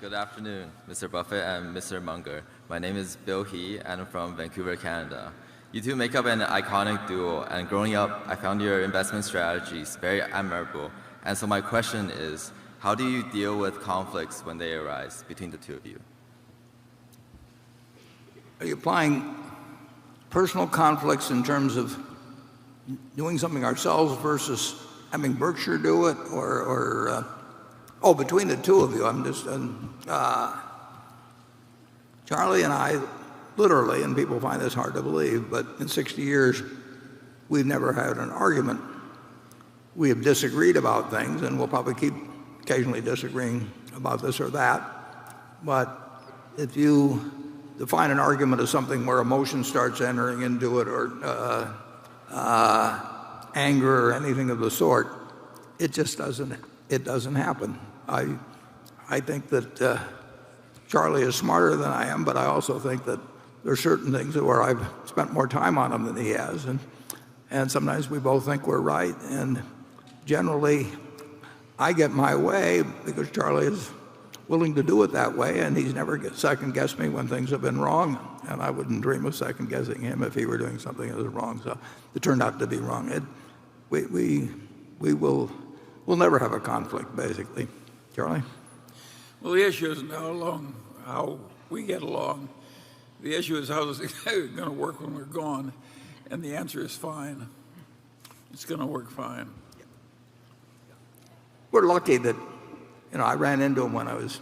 Good afternoon, Mr. Buffett and Mr. Munger. My name is Bill He, and I'm from Vancouver, Canada. You two make up an iconic duo, and growing up, I found your investment strategies very admirable. And so my question is, how do you deal with conflicts when they arise between the two of you? Are you applying personal conflicts in terms of doing something ourselves versus having Berkshire do it, or between the two of you? Charlie and I, literally, and people find this hard to believe, but in 60 years, we've never had an argument. We have disagreed about things, and we'll probably keep occasionally disagreeing about this or that. But if you define an argument as something where emotion starts entering into it, or anger or anything of the sort, it just doesn't happen. I think that Charlie is smarter than I am, but I also think that there are certain things where I've spent more time on them than he has, and sometimes we both think we're right, and generally I get my way because Charlie is willing to do it that way, and he's never second-guessed me when things have been wrong, and I wouldn't dream of second-guessing him if he were doing something that was wrong. So it turned out to be wrong. We'll never have a conflict, basically. Charlie? Well, the issue isn't how we get along. The issue is how is it going to work when we're gone, and the answer is fine. It's going to work fine. We're lucky that I ran into him when I was,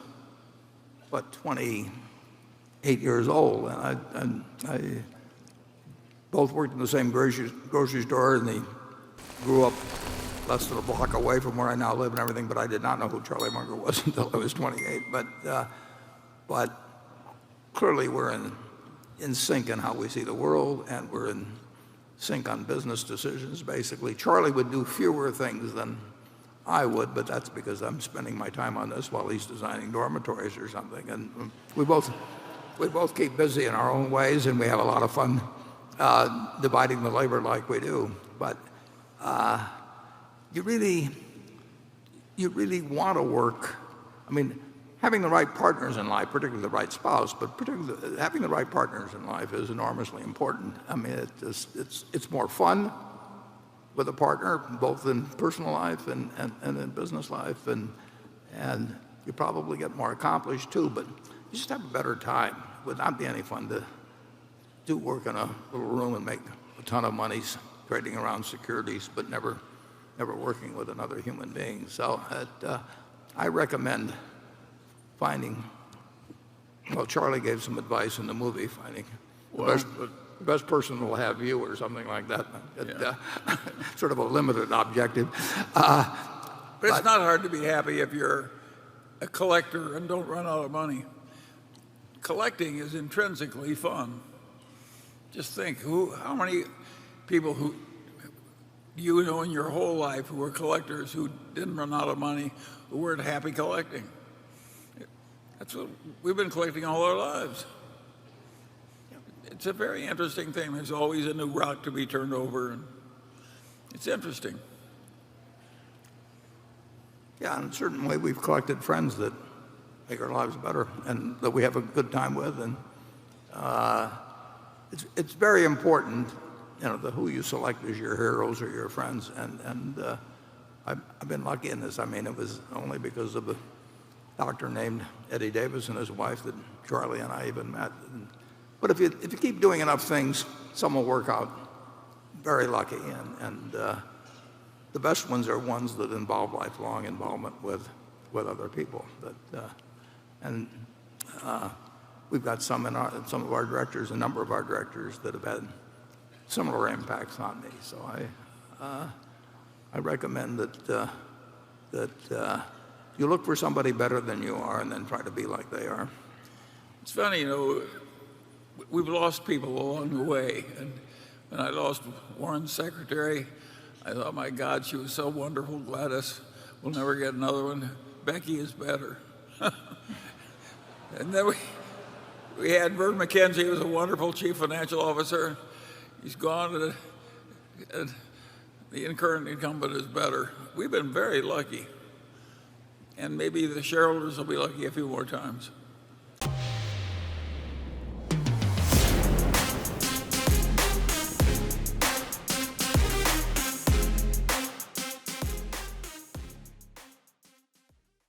28 years old, and I both worked in the same grocery store, and he grew up less than a block away from where I now live and everything, but I did not know who Charlie Munger was until I was 28. But clearly we're in sync in how we see the world, and we're in sync on business decisions, basically. Charlie would do fewer things than I would, but that's because I'm spending my time on this while he's designing dormitories or something. And we both keep busy in our own ways, and we have a lot of fun dividing the labor like we do. But you really want to work. I mean, having the right partners in life, particularly the right spouse, but particularly having the right partners in life is enormously important. I mean, it's more fun with a partner, both in personal life and in business life, and you probably get more accomplished too, but you just have a better time. It would not be any fun to do work in a little room and make a ton of money trading around securities, but never working with another human being. So I recommend finding, Charlie gave some advice in the movie, finding the best person will have you, or something like that. Sort of a limited objective. But it's not hard to be happy if you're a collector and don't run out of money. Collecting is intrinsically fun. Just think, how many people who you know in your whole life who were collectors who didn't run out of money, who weren't happy collecting? That's what we've been collecting all our lives. It's a very interesting thing. There's always a new rock to be turned over, and it's interesting. Yeah, in a certain way, we've collected friends that make our lives better and that we have a good time with, and it's very important, who you select as your heroes or your friends. And I've been lucky in this. I mean, it was only because of a doctor named Eddie Davis and his wife that Charlie and I even met. But if you keep doing enough things, some will work out. Very lucky, and the best ones are ones that involve lifelong involvement with other people. We've got some of our directors, a number of our directors, that have had similar impacts on me. So I recommend that you look for somebody better than you are, and then try to be like they are. It's funny, we've lost people along the way. And when I lost Warren's secretary, I thought, my God, she was so wonderful. Gladys, we'll never get another one. Becky is better. And then we had Vern McKenzie, who was a wonderful chief financial officer. He's gone, and the current incumbent is better. We've been very lucky. and maybe the shareholders will be lucky a few more times.